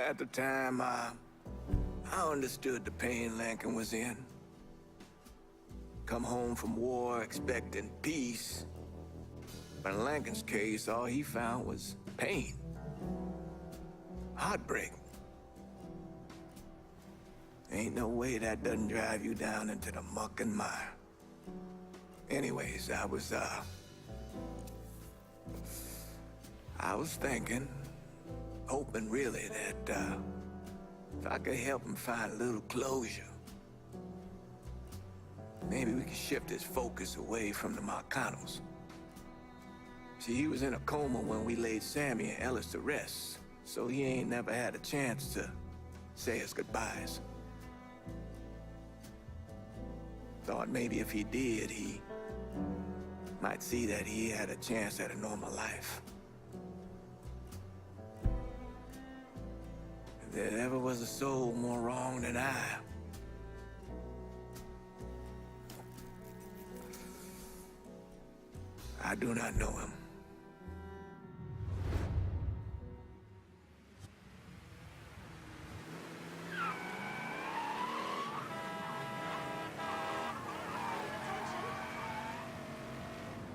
At the time, I understood the pain Lincoln was in. Come home from war expecting peace. But in Lincoln's case, all he found was pain. Heartbreak. Ain't no way that doesn't drive you down into the muck and mire. Anyways, I was thinking, hoping really that if I could help him find a little closure, maybe we could shift his focus away from the Marcanos. See, he was in a coma when we laid Sammy and Ellis to rest, so he ain't never had a chance to say his goodbyes. Thought maybe if he did, he might see that he had a chance at a normal life. If there ever was a soul more wrong than I do not know him.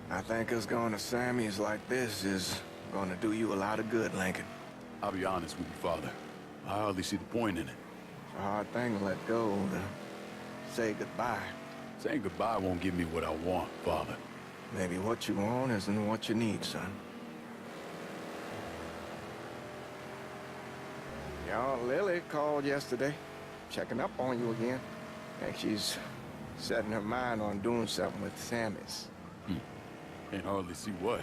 I think us going to Sammy's like this is gonna do you a lot of good, Lincoln. I'll be honest with you, Father. I hardly see the point in it. It's a hard thing to let go, to say goodbye. Saying goodbye won't give me what I want, Father. Maybe what you want isn't what you need, son. Your Aunt Lily called yesterday, checking up on you again. Think she's setting her mind on doing something with Sammy's. Can't hardly see what.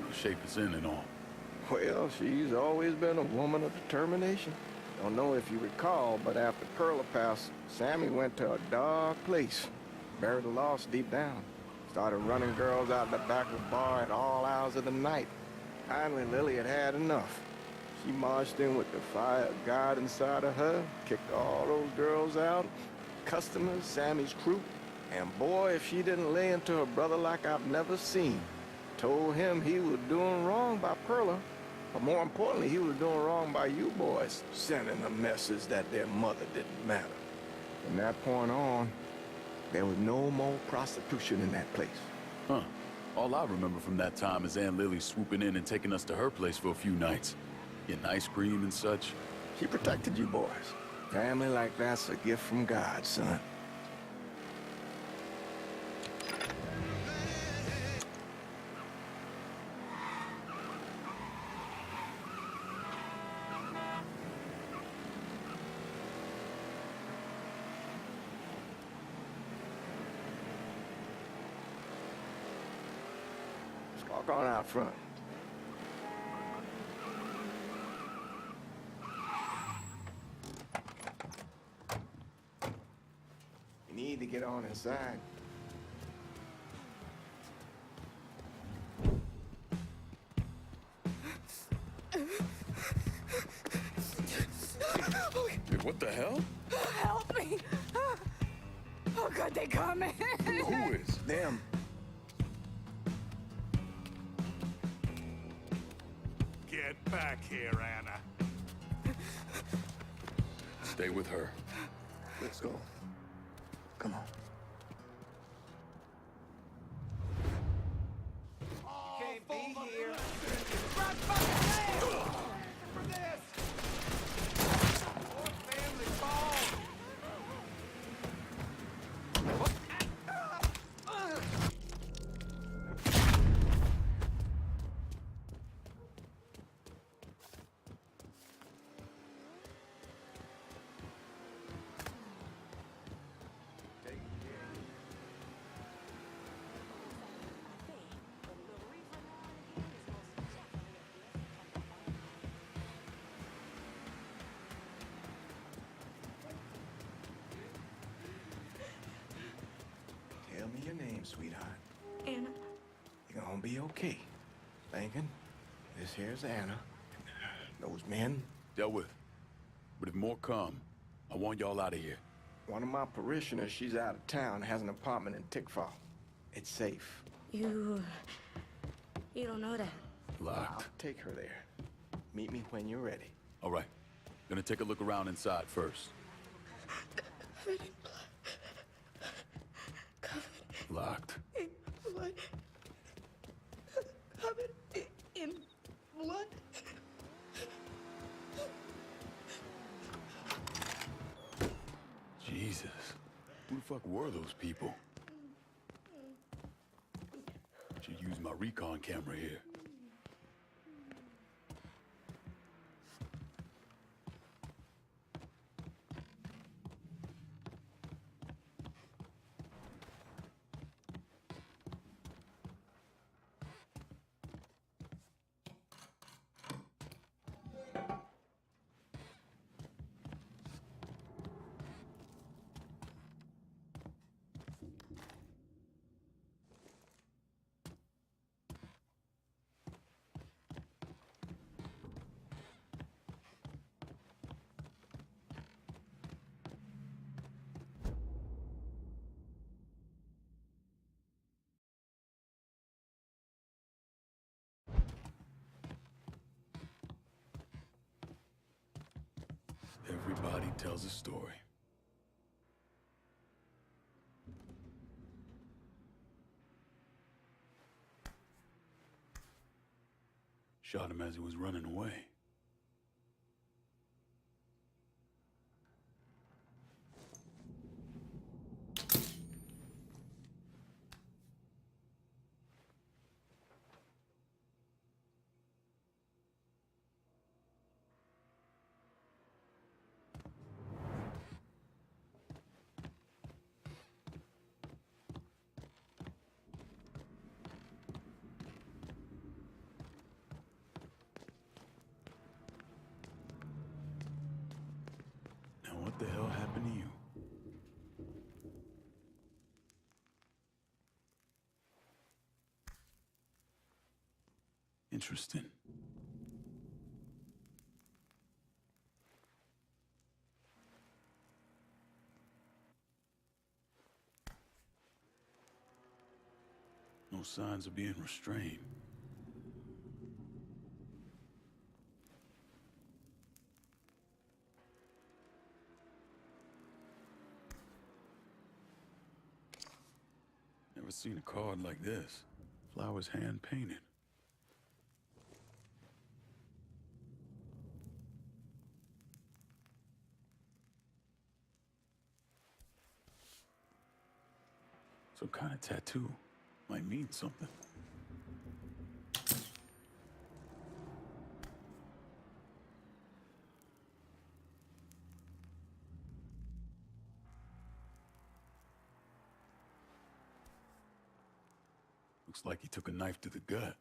The shape it's in and all. Well, she's always been a woman of determination. Don't know if you recall, but after Perla passed, Sammy went to a dark place. Buried the lost deep down. Started running girls out the back of the bar at all hours of the night. Finally, Lily had had enough. She marched in with the fire of God inside of her, kicked all those girls out, customers, Sammy's crew. And boy, if she didn't lay into her brother like I've never seen. Told him he was doing wrong by Perla. But more importantly, he was doing wrong by you boys, sending a message that their mother didn't matter. From that point on, there was no more prostitution in that place. Huh. All I remember from that time is Aunt Lily swooping in and taking us to her place for a few nights. Getting ice cream and such. She protected you boys. Family like that's a gift from God, son. Walk on out front. You need to get on inside. Hey, what the hell? Help me! Oh, God, they coming! Who is? Them. Get back here, Anna. Stay with her. Let's go. Come on. Can't be here. For this! Poor family fall! Tell me your name, sweetheart. Anna. You're gonna be okay. Lincoln, this here's Anna. Those men, Dealt with. But if more come, I want y'all out of here. one of my parishioners, she's out of town, has an apartment in Tickfall. It's safe. You don't know that. Locked. Take her there. Meet me when you're ready. All right. Gonna take a look around inside first. Covered in blood. Covered Locked. in blood. Covered in blood. Jesus. Who the fuck were those people? Should use my recon camera here. Everybody tells a story. Shot him as he was running away. What the hell happened to you? Interesting. No signs of being restrained. Never seen a card like this. Flowers hand painted. Some kind of tattoo. Might mean something. Looks like he took a knife to the gut.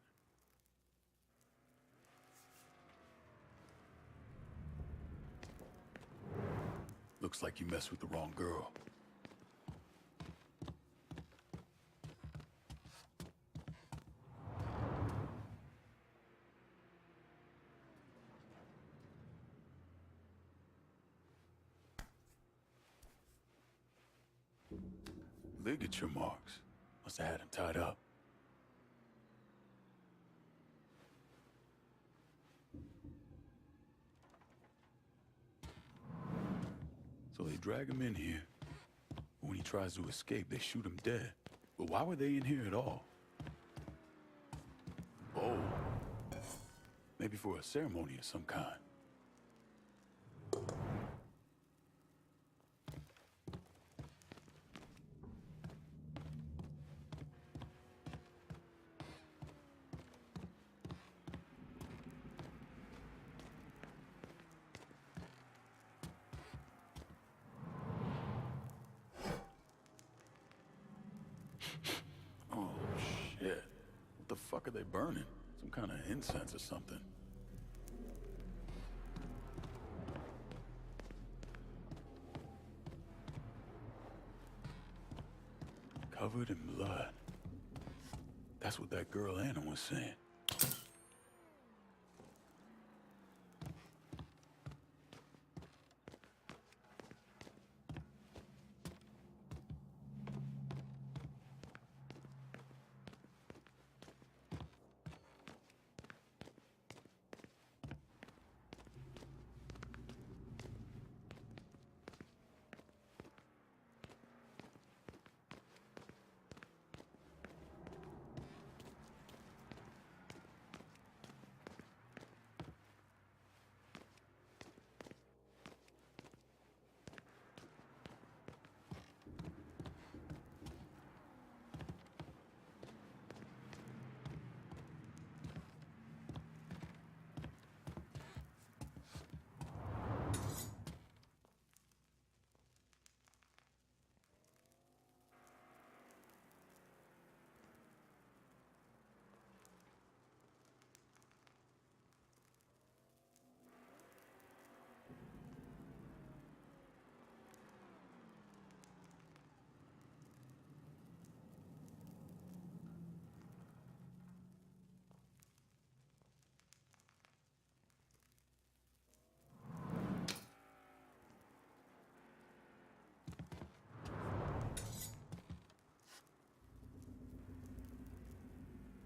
Looks like you messed with the wrong girl. Ligature marks. Must have had him tied up. So they drag him in here. When he tries to escape, they shoot him dead. But why were they in here at all? Oh. Maybe for a ceremony of some kind. Oh, shit. What the fuck are they burning? Some kind of incense or something. Covered in blood. That's what that girl Anna was saying.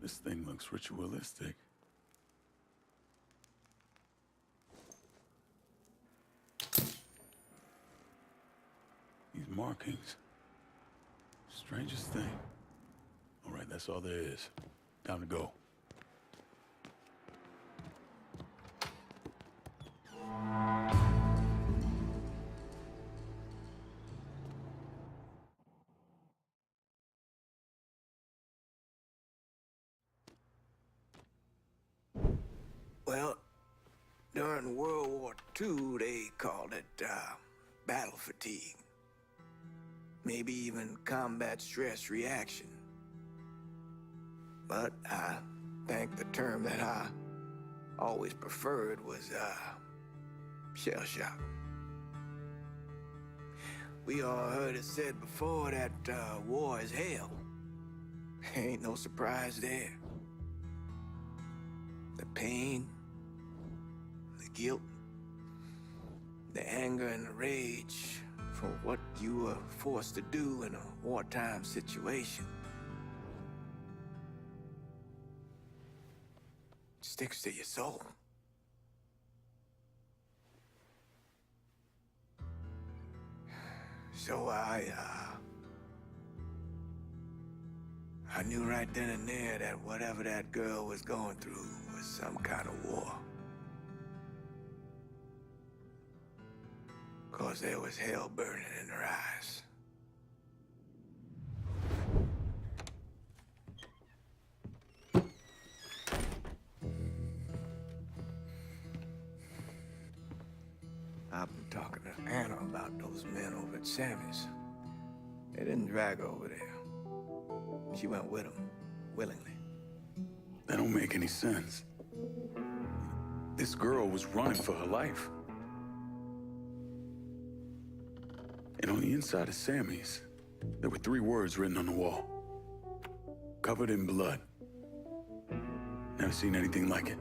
This thing looks ritualistic. These markings. Strangest thing. All right, that's all there is. Time to go. Well, during World War II, they called it battle fatigue. Maybe even combat stress reaction. But I think the term that I always preferred was shell shock. We all heard it said before that war is hell. Ain't no surprise there. The pain, the guilt, the anger and the rage for what you were forced to do in a wartime situation sticks to your soul. So I knew right then and there that whatever that girl was going through was some kind of war. 'Cause there was hell burning in her eyes. I've been talking to Anna about those men over at Sammy's. They didn't drag her over there. She went with them, willingly. That don't make any sense. This girl was running for her life. And on the inside of Sammy's, there were 3 words written on the wall. Covered in blood. Never seen anything like it.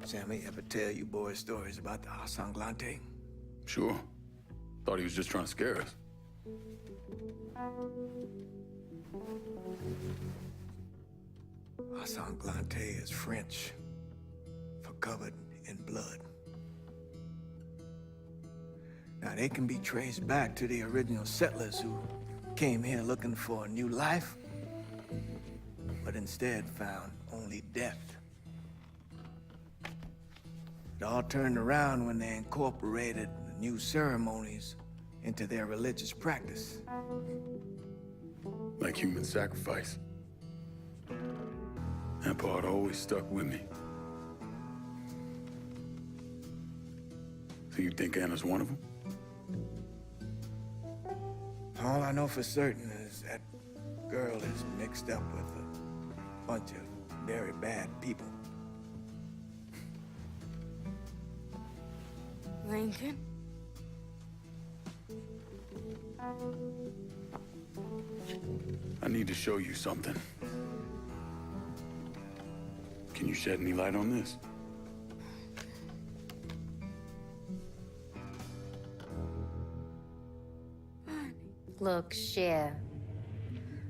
Sammy ever tell you boys stories about the Sanglante? Sure. Thought he was just trying to scare us. Sanglante is French for covered in blood. Now, they can be traced back to the original settlers who came here looking for a new life, but instead found only death. It all turned around when they incorporated the new ceremonies into their religious practice. Like human sacrifice. That part always stuck with me. So you think Anna's one of them? All I know for certain is that girl is mixed up with a bunch of very bad people. Lincoln? I need to show you something. Can you shed any light on this? Look, Cher.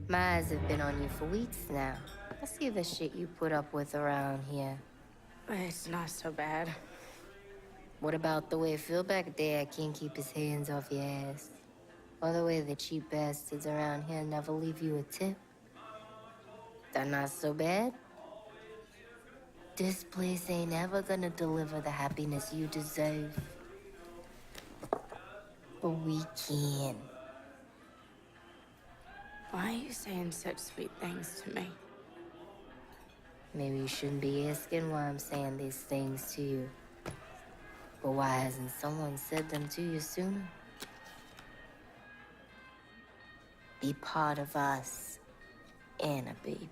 My eyes have been on you for weeks now. I see the shit you put up with around here. It's not so bad. What about the way Phil back there can't keep his hands off your ass? Or the way the cheap bastards around here never leave you a tip? That not so bad? This place ain't ever gonna deliver the happiness you deserve. But we can. Why are you saying such sweet things to me? Maybe you shouldn't be asking why I'm saying these things to you. But why hasn't someone said them to you sooner? Be part of us, Anna, baby.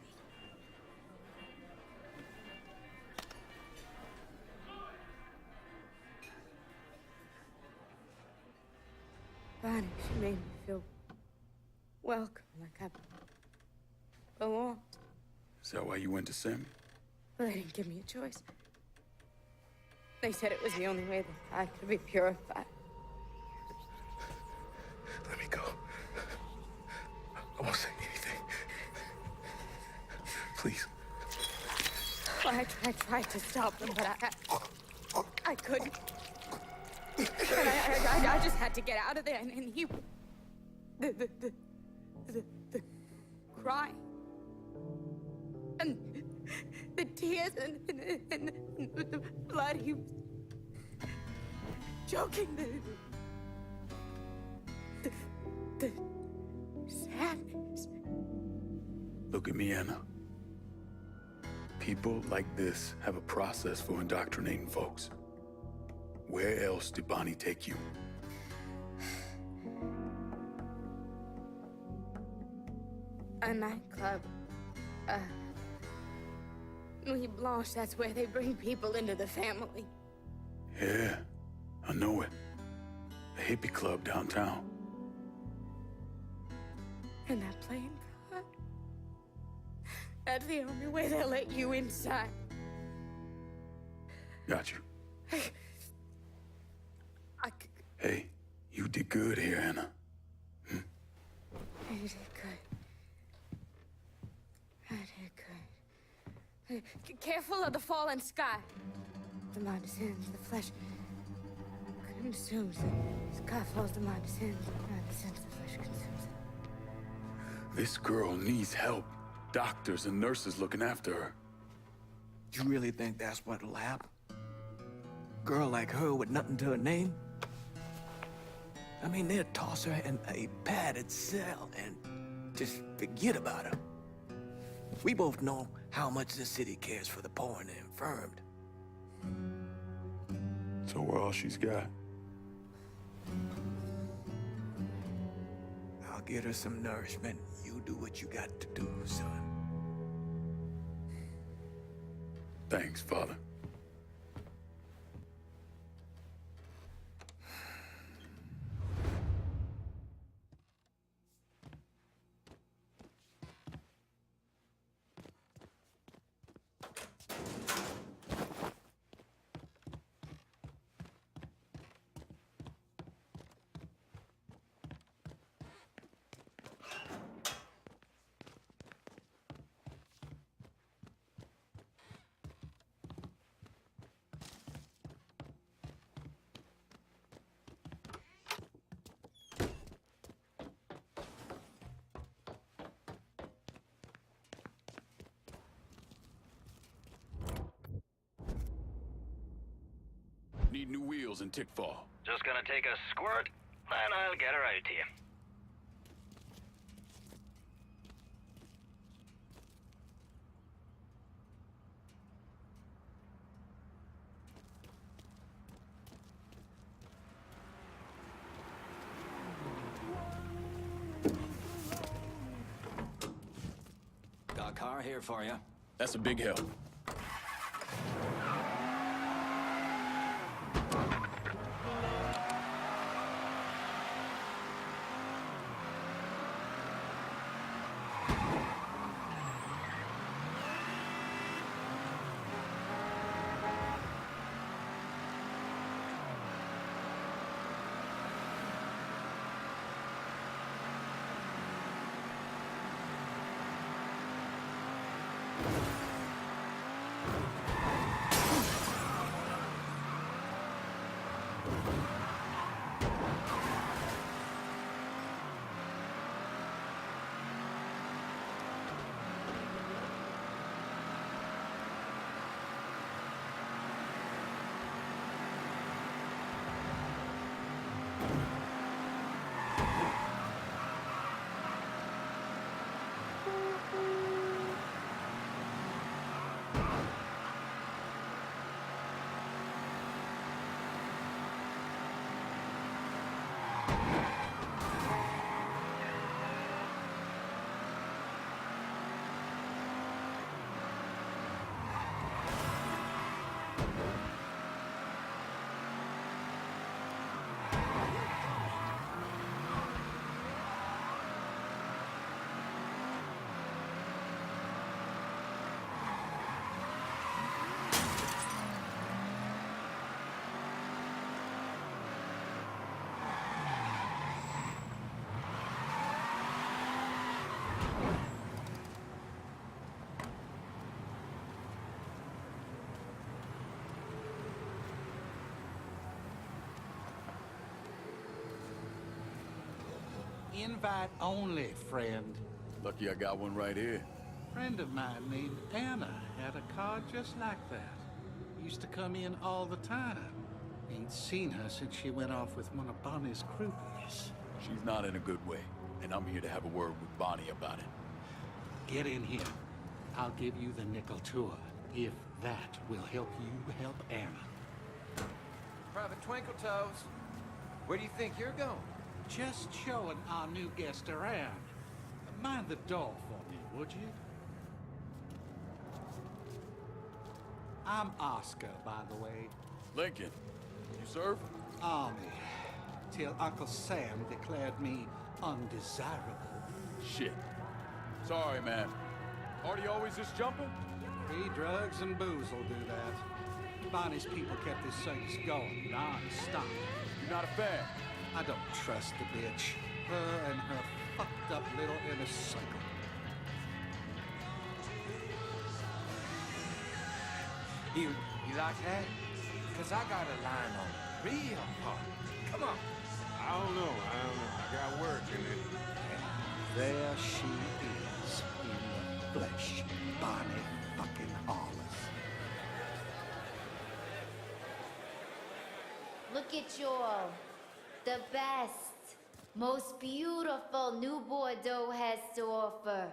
Bonnie, she made me feel welcome, like I belonged. Is that why you went to Sammy? Well, they didn't give me a choice. They said it was the only way that I could be purified. Let me go. I won't say anything. Please. I tried to stop them, but I couldn't. And I just had to get out of there, and he... The crying. And the tears and the blood, he was choking the sadness. Look at me, Anna. People like this have a process for indoctrinating folks. Where else did Bonnie take you? A nightclub. Nuit Blanche, that's where they bring people into the family. Yeah, I know it. A hippie club downtown. And that playing card? That's the only way they'll let you inside. Got you. I Hey, you did good here, Anna. did good. I did good. Careful of the fallen sky. The mind descends, the flesh consumes. The sky falls, the mind descends, the mind descends, the flesh consumes. This girl needs help. Doctors and nurses looking after her. You really think that's what'll happen? Girl like her with nothing to her name? I mean, they'll toss her in a padded cell and just forget about her. We both know how much the city cares for the poor and the infirmed. So we're all she's got. I'll get her some nourishment. You do what you got to do, son. Thanks, Father. Need new wheels and Tickfall. Just gonna take a squirt, and I'll get her out to you. Got a car here for you. That's a big help. invite only, friend. Lucky I got one right here. Friend of mine named Anna had a car just like that. Used to come in all the time. Ain't seen her since she went off with one of Bonnie's groupies. She's not in a good way, and I'm here to have a word with Bonnie about it. Get in here. I'll give you the nickel tour, if that will help you help Anna. Private Twinkle Toes, where do you think you're going? Just showing our new guest around. Mind the door for me, would you? I'm Oscar, by the way. Lincoln, you serve? Army. Till Uncle Sam declared me undesirable. Shit. Sorry, man. Artie always just jumping? Free drugs and booze will do that. Bonnie's people kept this circus going non-stop. You're not a fan? I don't trust the bitch. Her and her fucked up little inner circle. You like that? Cause I got a line on it. Real hard. Come on. I don't know. I got work in it. And there she is, in the flesh. Bonnie fucking Hollis. Look at y'all. The best, most beautiful new Bordeaux has to offer.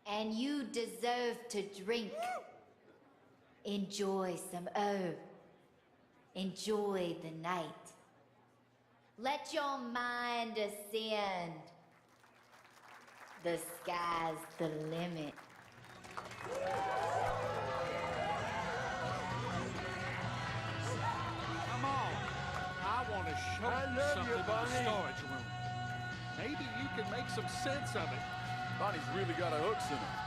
And you deserve to drink. Enjoy some herb. Enjoy the night. Let your mind ascend. The sky's the limit. Come on. I want to show you something in the storage room. Maybe you can make some sense of it. Bonnie's really got her hooks in her.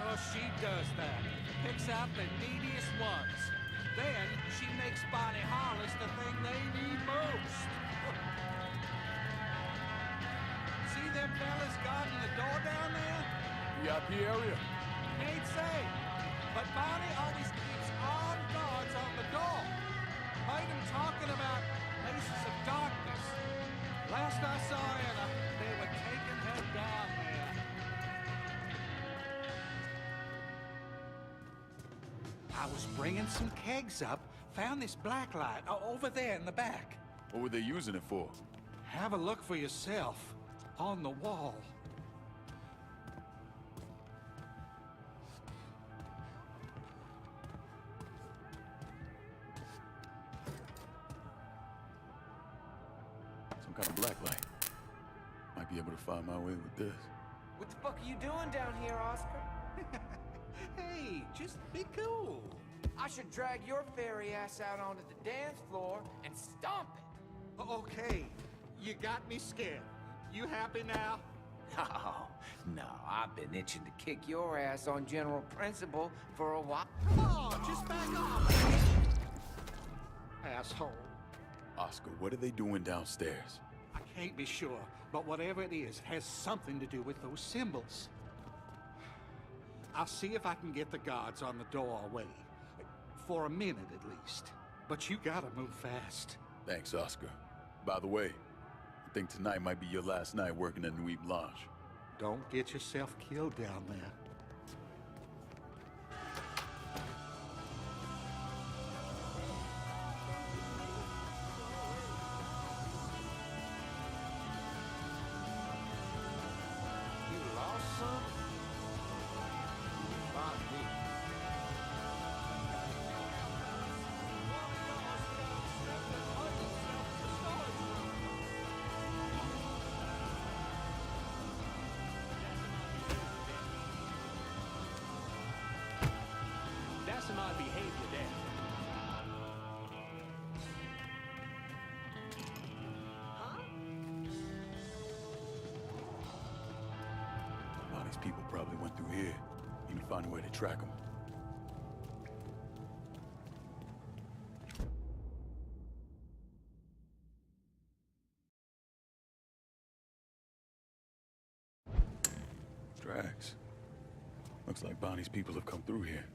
Oh, she does that. Picks out the neediest ones. Then she makes Bonnie Hollis the thing they need most. See them fellas guarding the door down there? VIP area? Can't say. But Bonnie always keeps armed guards on the door. Heard them talking about places of darkness. Last I saw Anna, they were taking her down there. I was bringing some kegs up, found this black light over there in the back. What were they using it for? Have a look for yourself on the wall. Some kind of black light. Might be able to find my way with this. What the fuck are you doing down here, Oscar? Hey, just be cool. I should drag your fairy ass out onto the dance floor and stomp it. Okay, you got me scared. You happy now? No, I've been itching to kick your ass on general principle for a while. Come on, just back off. Asshole. Oscar, what are they doing downstairs? I can't be sure, but whatever it is has something to do with those symbols. I'll see if I can get the guards on the door away. For a minute, at least. But you gotta move fast. Thanks, Oscar. By the way, I think tonight might be your last night working at Nuit Blanche. Don't get yourself killed down there. You lost something? Find me. That's some odd behavior there. Bonnie's people probably went through here. Need to find a way to track them. Tracks. Looks like Bonnie's people have come through here.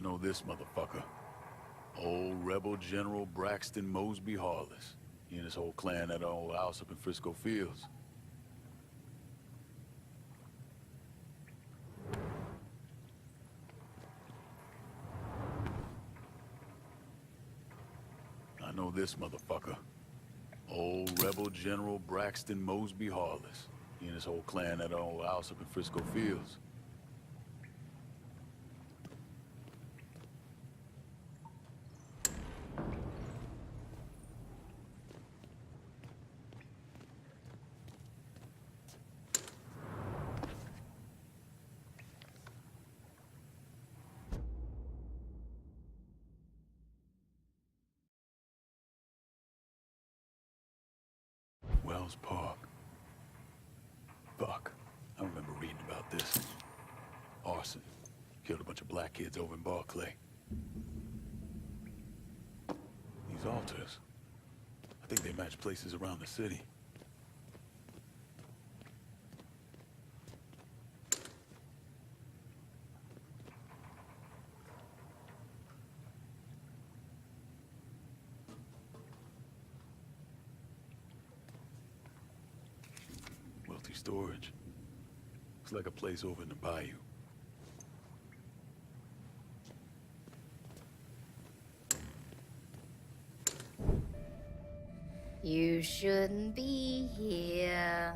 know this motherfucker. Old rebel General Braxton Mosby Harless. He and his whole clan at an old house up in Frisco Fields. I know this motherfucker. Old rebel General Braxton Mosby Harless. He and his whole clan at an old house up in Frisco Fields. Wells Park. Fuck. I remember reading about this. Arson. Killed a bunch of black kids over in Barclay. These altars. I think they match places around the city. Wealthy storage. Looks like a place over in the bayou. You shouldn't be here.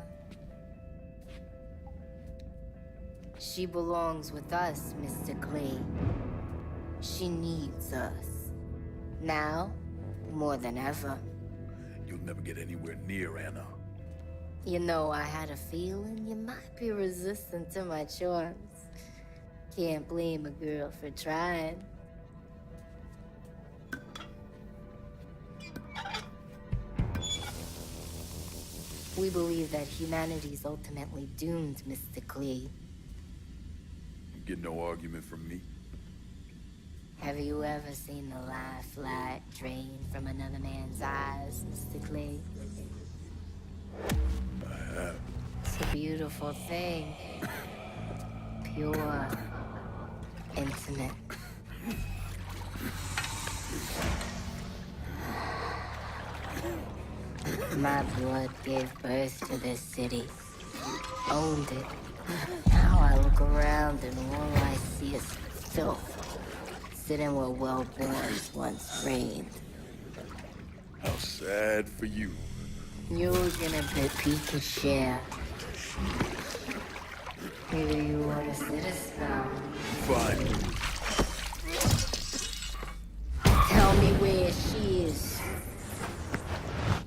She belongs with us, Mr. Clay. She needs us. Now, more than ever. You'll never get anywhere near Anna. You know, I had a feeling you might be resistant to my charms. Can't blame a girl for trying. We believe that humanity's ultimately doomed, Mr. Clay. You get no argument from me. Have you ever seen the light drain from another man's eyes, Mr. Clay? I have. It's a beautiful thing. Pure. Intimate. My blood gave birth to this city. Owned it. Now I look around and all I see is filth. Sitting where well-borns once reigned. How sad for you. You're gonna peek a share. Maybe you want to sit us down. Fine. Tell me where she is.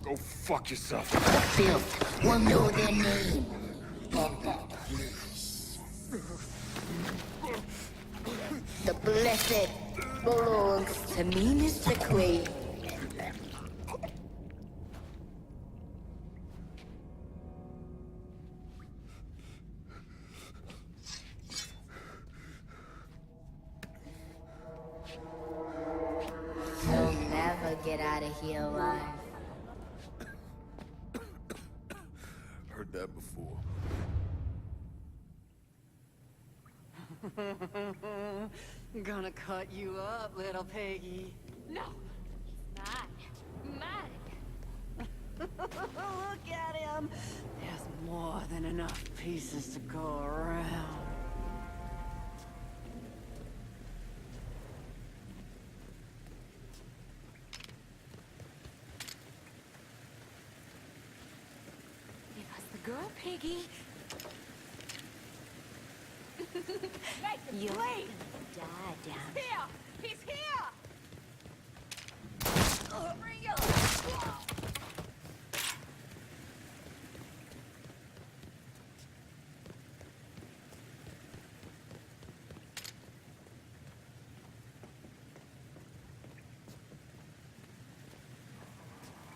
Go fuck yourself. Filth will know their name. And that place. The blessed belongs to me, Mr. Clay. You'll never get out of here alive. Heard that before. Gonna cut you up, little piggy. No, he's mine. Mine. Look at him. There's more than enough pieces to go around. Give us the girl, Piggy. You Wait! die down. Here! He's here!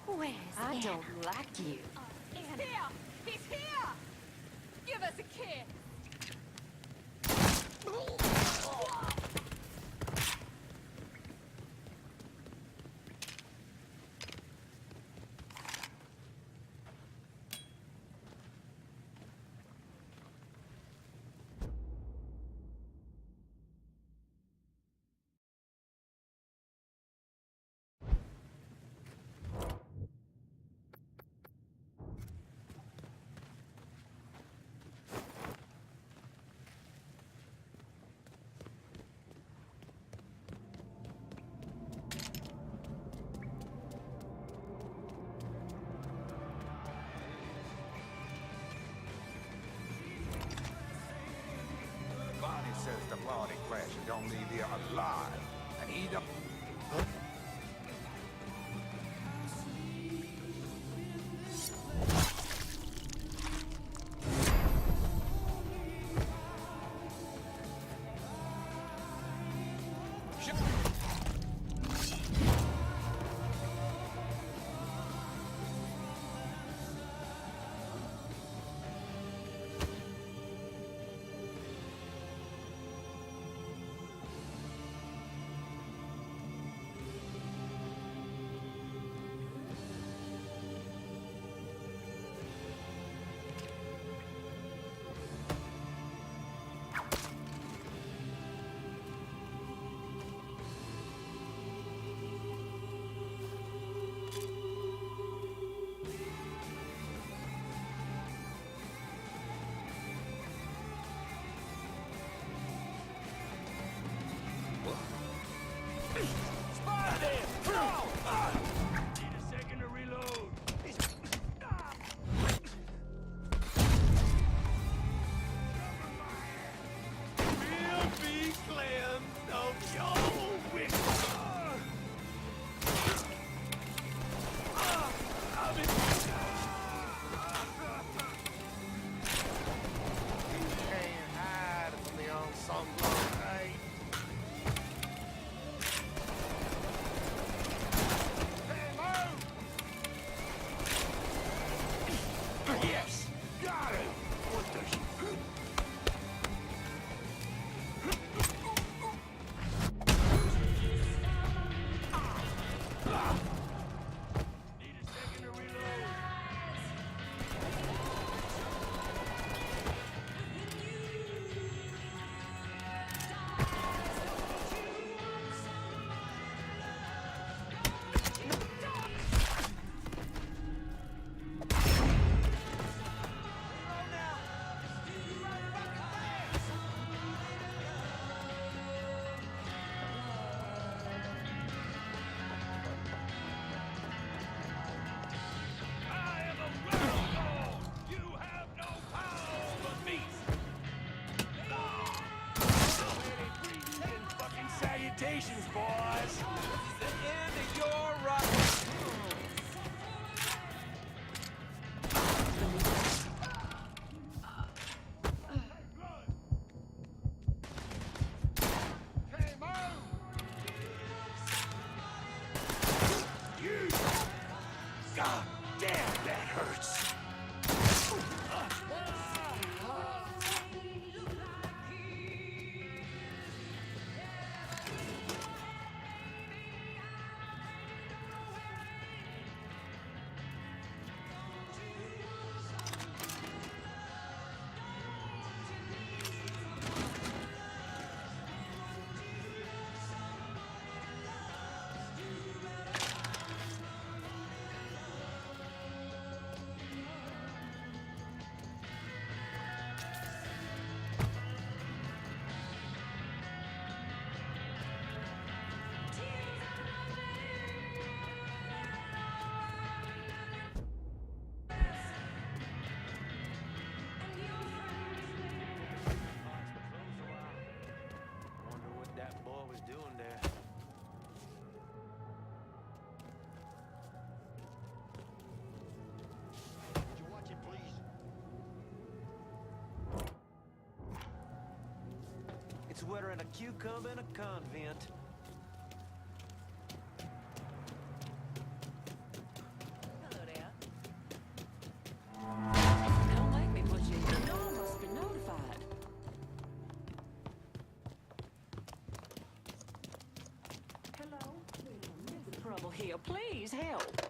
Where's I Anna? don't like you. He's here! He's here! Give us a kiss! says the body crasher don't leave here alive, and he don't... Yes! Got him! What the... Salutations, boys! This is the end of your run. Hey, move! You! God damn, that hurts! It's wetter than a cucumber in a convent. Hello there. Don't make me put you in. You know I must be notified. Hello? There's trouble here. Please help.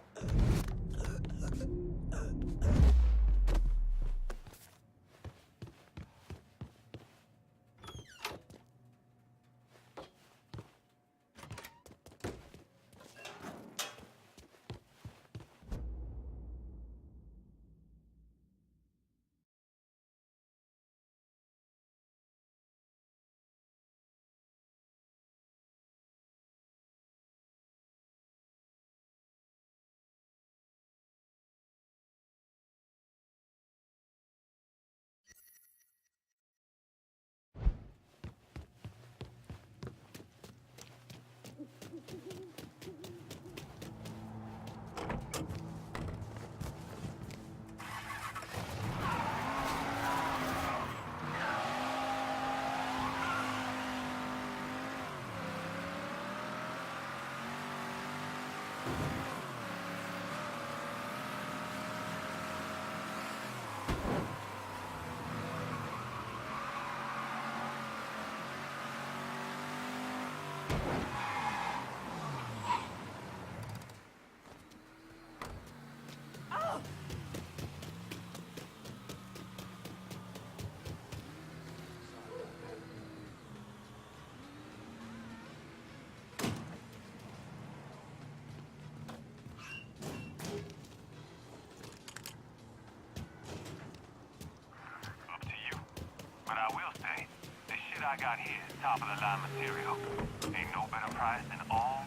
But I will say, this shit I got here is top of the line material. Ain't no better price than all.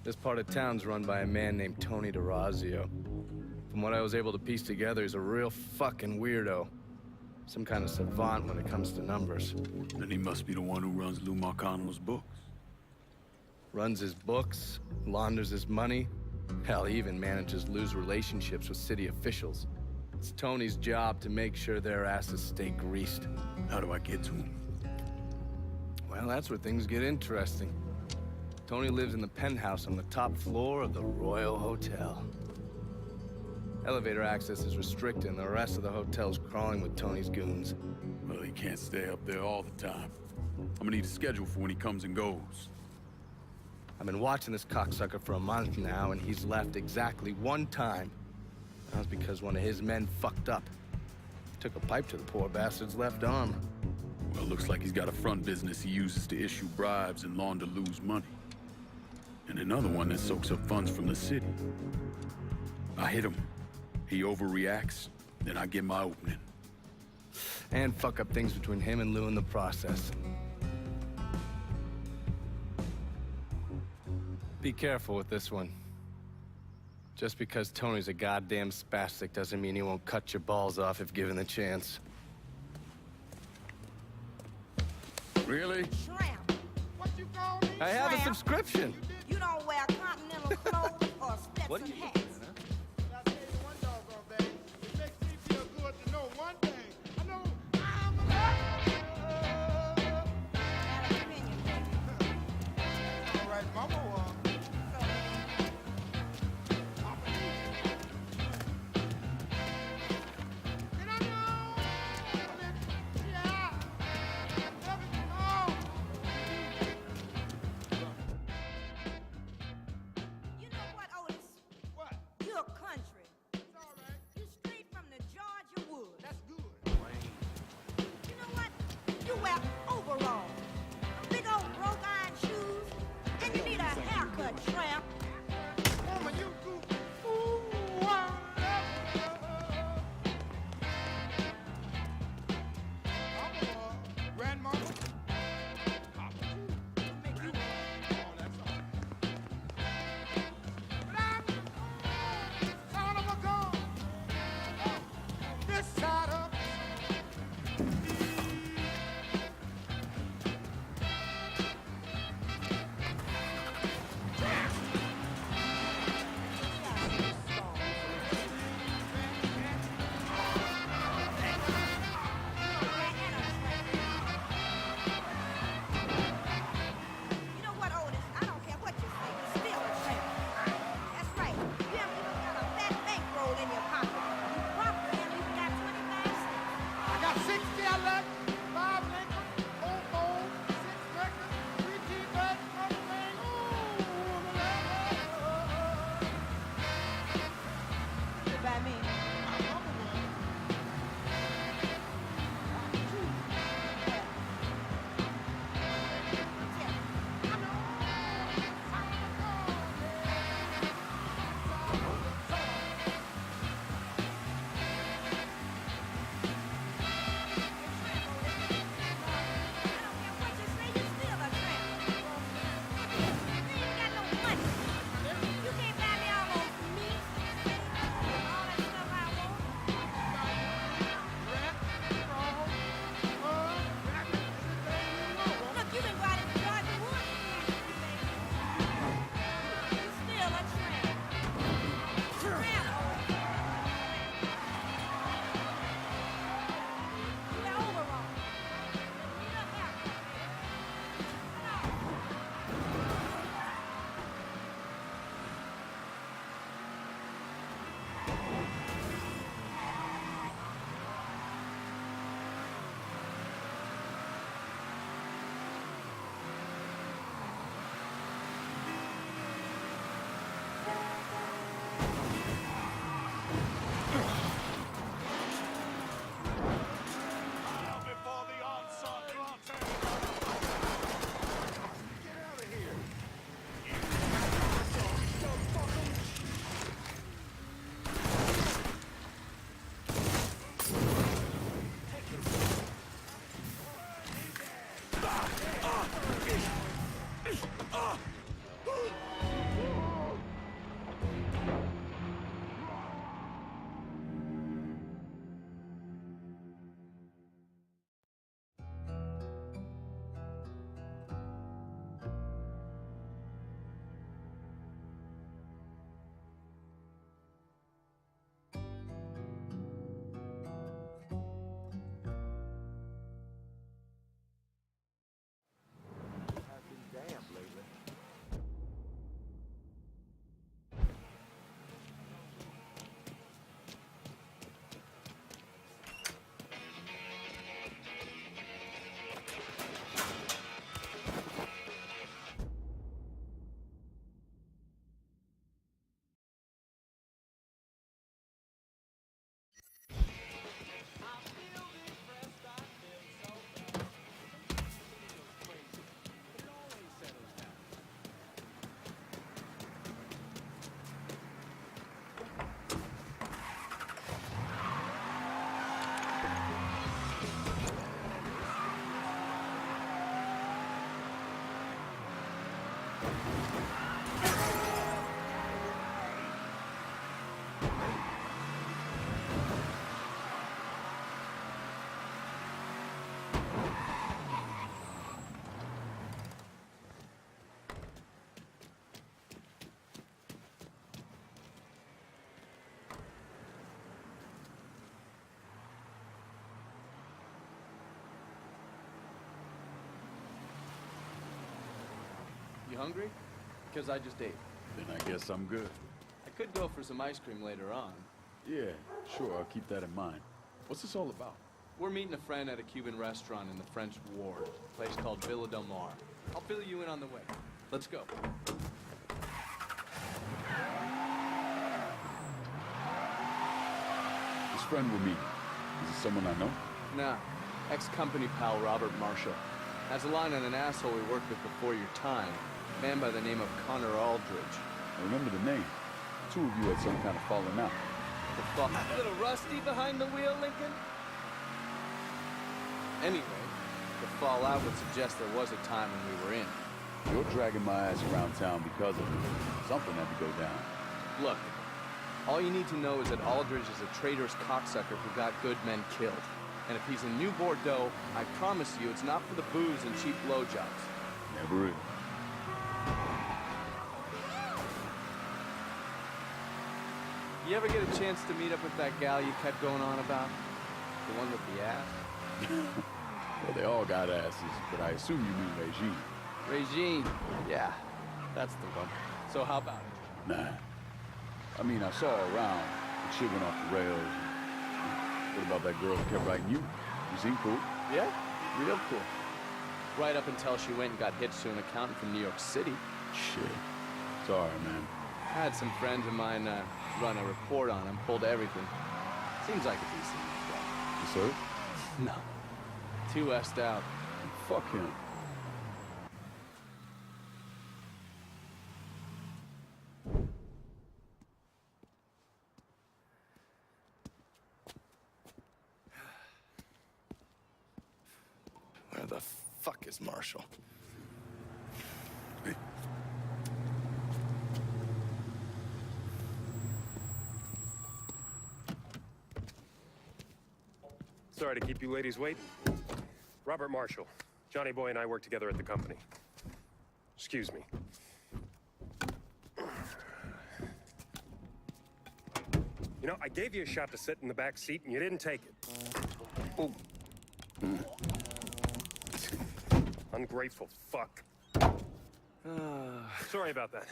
This part of town's run by a man named Tony DeRazio. From what I was able to piece together, he's a real fucking weirdo. Some kind of savant when it comes to numbers. Then he must be the one who runs Lou Marcano's books. Runs his books, launders his money. Hell, he even manages Lou's relationships with city officials. It's Tony's job to make sure their asses stay greased. How do I get to him? Well, that's where things get interesting. Tony lives in the penthouse on the top floor of the Royal Hotel. Elevator access is restricted, and the rest of the hotel's crawling with Tony's goons. Well, he can't stay up there all the time. I'm gonna need a schedule for when he comes and goes. I've been watching this cocksucker for a month now, and he's left exactly one time. That was because one of his men fucked up. Took a pipe to the poor bastard's left arm. Well, looks like he's got a front business he uses to issue bribes and launder Lou's money. And another one that soaks up funds from the city. I hit him. He overreacts, then I get my opening. And fuck up things between him and Lou in the process. Be careful with this one. Just because Tony's a goddamn spastic doesn't mean he won't cut your balls off if given the chance. Really? Shrimp. What you call me? I have a subscription. You don't wear continental clothes or Stetson hats. I'll tell you one doggone thing. It makes me feel good to know one thing. I know I'm all right, Mama. You're country. It's all right. You're straight from the Georgia woods. That's good. You hungry? Because I just ate. Then I guess I'm good. I could go for some ice cream later on. Yeah, sure, I'll keep that in mind. What's this all about? We're meeting a friend at a Cuban restaurant in the French Ward, a place called Villa Del Mar. I'll fill you in on the way. Let's go. This friend we're meeting, is it someone I know? Nah, ex-company pal Robert Marshall. Has a line on an asshole we worked with before your time. A man by the name of Connor Aldridge. I remember the name. Two of you had some kind of falling out. The fuck? A little rusty behind the wheel, Lincoln? Anyway, the fallout would suggest there was a time when we were in. You're dragging my ass around town because of it. Something had to go down. Look, all you need to know is that Aldridge is a traitorous cocksucker who got good men killed. And if he's in New Bordeaux, I promise you it's not for the booze and cheap blowjobs. Never is. You ever get a chance to meet up with that gal you kept going on about? The one with the ass? Well, they all got asses, but I assume you mean Regine. Regine. Yeah, that's the one. So how about it? Nah. I mean, I saw her around, but shit went off the rails. What about that girl who kept writing you? You seem cool. Yeah, real cool. Right up until she went and got hitched to an accountant from New York City. Shit. Sorry, man. I had some friends of mine run a report on him, pulled everything. Seems like a decent guy. You sir? No. Too west out. Fuck him. Where the fuck is Marshall? Hey. Sorry to keep you ladies waiting. Robert Marshall. Johnny Boy and I work together at the company. Excuse me. You know, I gave you a shot to sit in the back seat and you didn't take it. Oh. Ungrateful fuck. Sorry about that.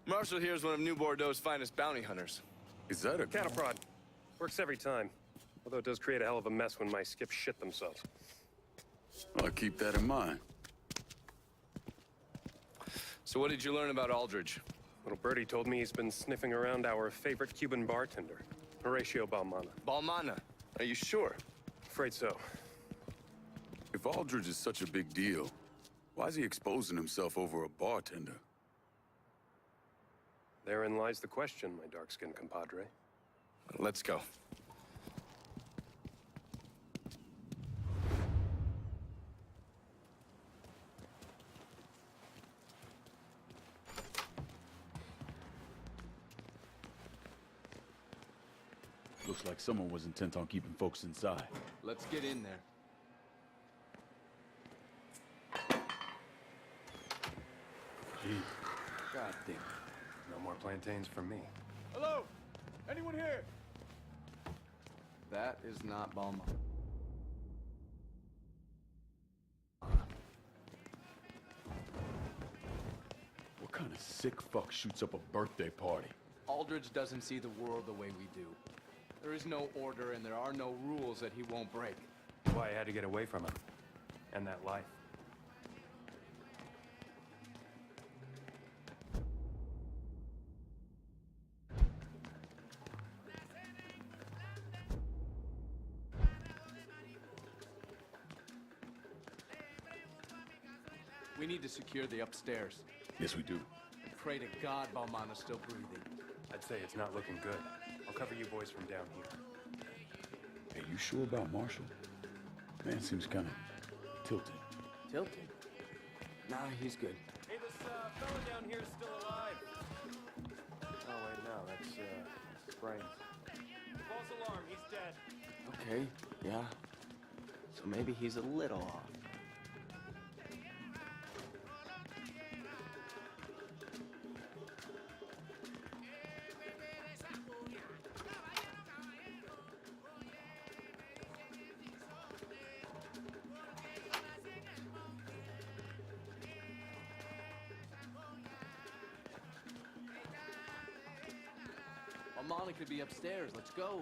Marshall here is one of New Bordeaux's finest bounty hunters. Is that a... Cattle prod. Works every time. Although it does create a hell of a mess when my skips shit themselves. I'll keep that in mind. So what did you learn about Aldridge? Little birdie told me he's been sniffing around our favorite Cuban bartender, Horatio Balmana. Balmana? Are you sure? Afraid so. If Aldridge is such a big deal, why is he exposing himself over a bartender? Therein lies the question, my dark-skinned compadre. Let's go. Looks like someone was intent on keeping folks inside. Let's get in there. Gee. God damn it. No more plantains for me. Hello? Anyone here? That is not Balmana. What kind of sick fuck shoots up a birthday party? Aldridge doesn't see the world the way we do. There is no order and there are no rules that he won't break. That's why I had to get away from him. And that life. We need to secure the upstairs. Yes, we do. Pray to God Balmana's still breathing. I'd say it's not looking good. I'll cover you boys from down here. Hey, you sure about Marshall? Man seems kind of tilted. Tilted? Nah, he's good. Hey, this fella down here is still alive. Oh, wait, no, that's, Brian. False alarm, he's dead. Okay, yeah. So maybe he's a little off. Almana could be upstairs. Let's go.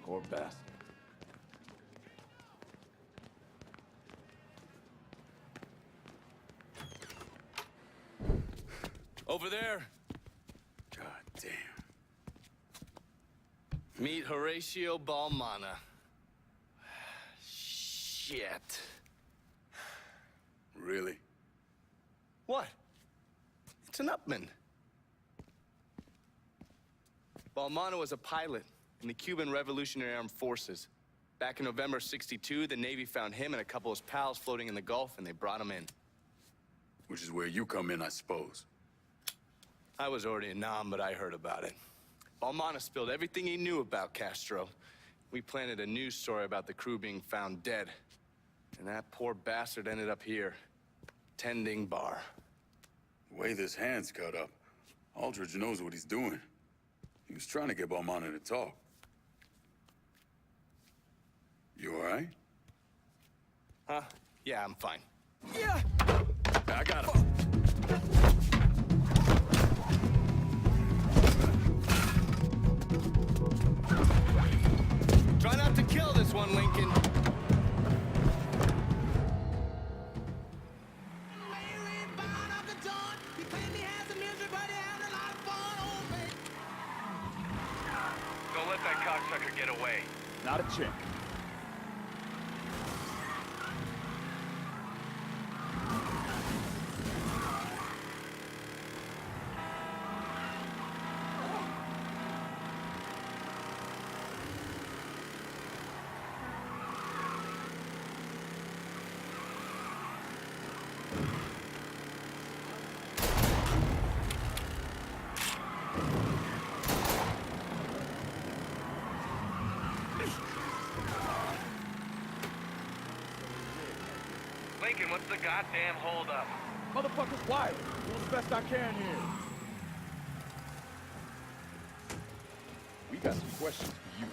Poor bastard. Over there. God damn. Meet Horatio Balmana. Shit. Really? What? It's an Upman. Balmana was a pilot in the Cuban Revolutionary Armed Forces. Back in November '62, the Navy found him and a couple of his pals floating in the Gulf, and they brought him in. Which is where you come in, I suppose. I was already a nom, but I heard about it. Balmana spilled everything he knew about Castro. We planted a news story about the crew being found dead. And that poor bastard ended up here, tending bar. The way this hand's cut up, Aldridge knows what he's doing. He was trying to get Balmana to talk. You all right? Huh? Yeah, I'm fine. Yeah! I got him. Try not to kill this one, Lincoln. Don't let that cocksucker get away. Not a chick. Lincoln, what's the goddamn holdup? Motherfucker's wild. Do the best I can here. We got some questions for you.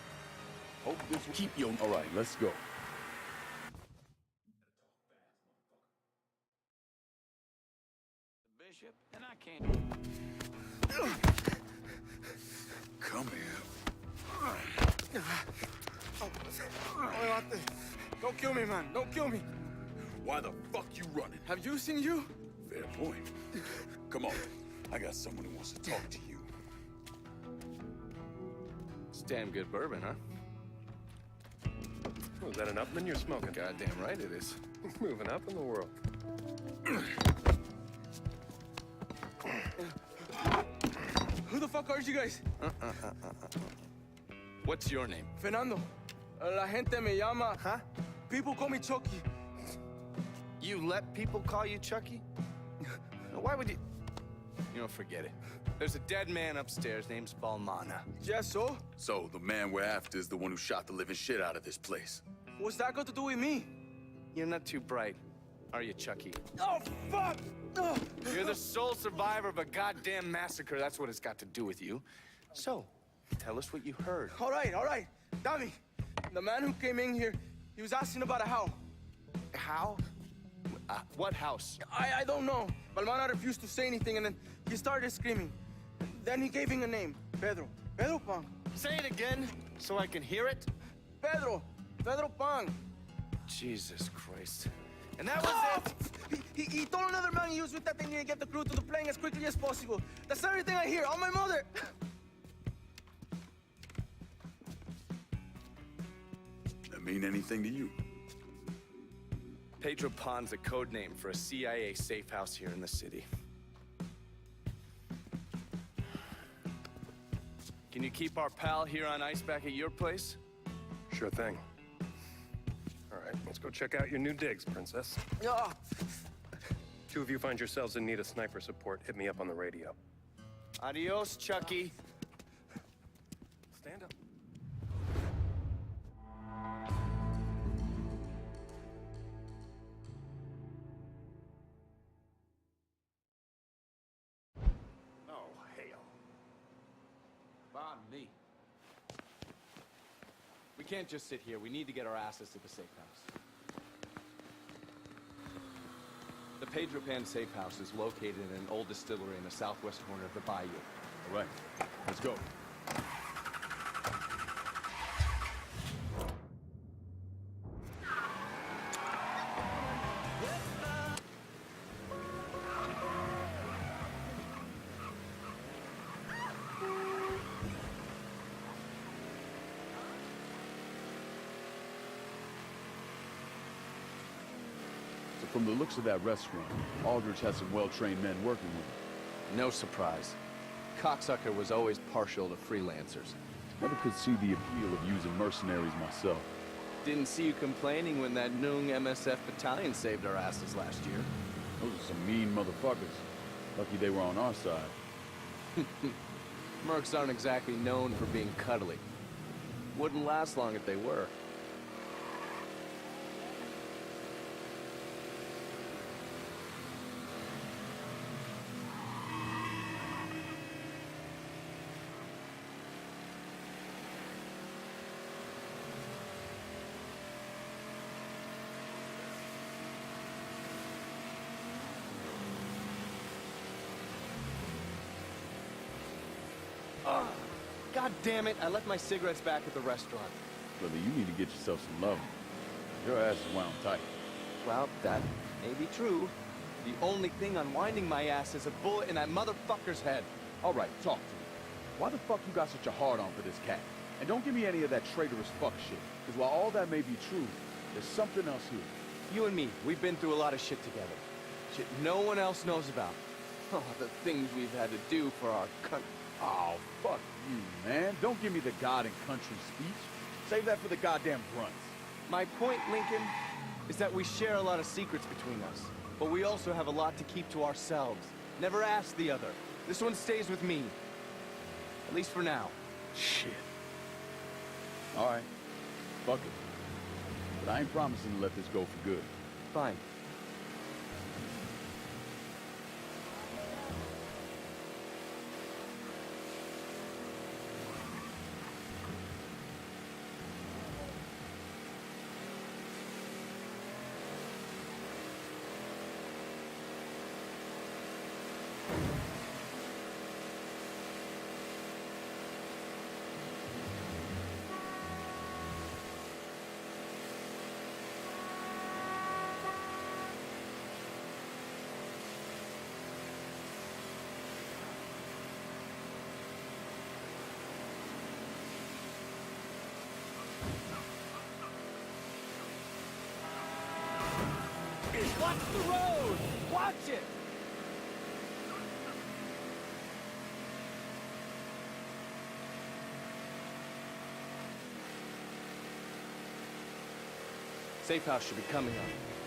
Hope this will keep you. All right, let's go. The bishop, and I can't. Come here. Don't kill me, man. Don't kill me. Why the fuck you running? Have you seen you? Fair point. Come on. I got someone who wants to talk to you. It's damn good bourbon, huh? Oh, is that an Upman you're smoking? Goddamn right it is. Moving up in the world. Who the fuck are you guys? What's your name? Fernando. La gente me llama. Huh? People call me Chucky. You let people call you Chucky? Why would you? You know, forget it. There's a dead man upstairs named Balmana. Yes, so? So, the man we're after is the one who shot the living shit out of this place. What's that got to do with me? You're not too bright, are you, Chucky? Oh, fuck! Oh. You're the sole survivor of a goddamn massacre. That's what it's got to do with you. So, tell us what you heard. All right. Tommy, the man who came in here, he was asking about a house. How? What house? I don't know. Balmana refused to say anything, and then he started screaming. Then he gave him a name, Pedro. Pedro Pang. Say it again, so I can hear it. Pedro Pang. Jesus Christ. And that was it? He told another man he was with that thing to get the crew to the plane as quickly as possible. That's everything I hear. On my mother. That mean anything to you? Pedro Pan's a code name for a CIA safe house here in the city. Can you keep our pal here on ice back at your place? Sure thing. All right, Let's go check out your new digs, Princess. Two of you find yourselves in need of sniper support, hit me up on the radio. Adios, Chucky. Stand up. Oh, hell. Bond me. We can't just sit here. We need to get our asses to the safe house. The Pedro Pan safe house is located in an old distillery in the southwest corner of the bayou. All right, let's go. From the looks of that restaurant, Aldrich has some well-trained men working with him. No surprise. Cocksucker was always partial to freelancers. Never could see the appeal of using mercenaries myself. Didn't see you complaining when that Noong MSF battalion saved our asses last year. Those are some mean motherfuckers. Lucky they were on our side. Mercs aren't exactly known for being cuddly. Wouldn't last long if they were. God damn it, I left my cigarettes back at the restaurant. Brother, you need to get yourself some love. Your ass is wound tight. Well, that may be true. The only thing unwinding my ass is a bullet in that motherfucker's head. All right, talk to me. Why the fuck you got such a hard-on for this cat? And don't give me any of that traitorous fuck shit. Because while all that may be true, there's something else here. You and me, we've been through a lot of shit together. Shit no one else knows about. Oh, the things we've had to do for our country. Oh, fuck you, man. Don't give me the God and country speech. Save that for the goddamn grunts. My point, Lincoln, is that we share a lot of secrets between us. But we also have a lot to keep to ourselves. Never ask the other. This one stays with me. At least for now. Shit. All right. Fuck it. But I ain't promising to let this go for good. Fine. Watch the road! Watch it! Safe house should be coming up.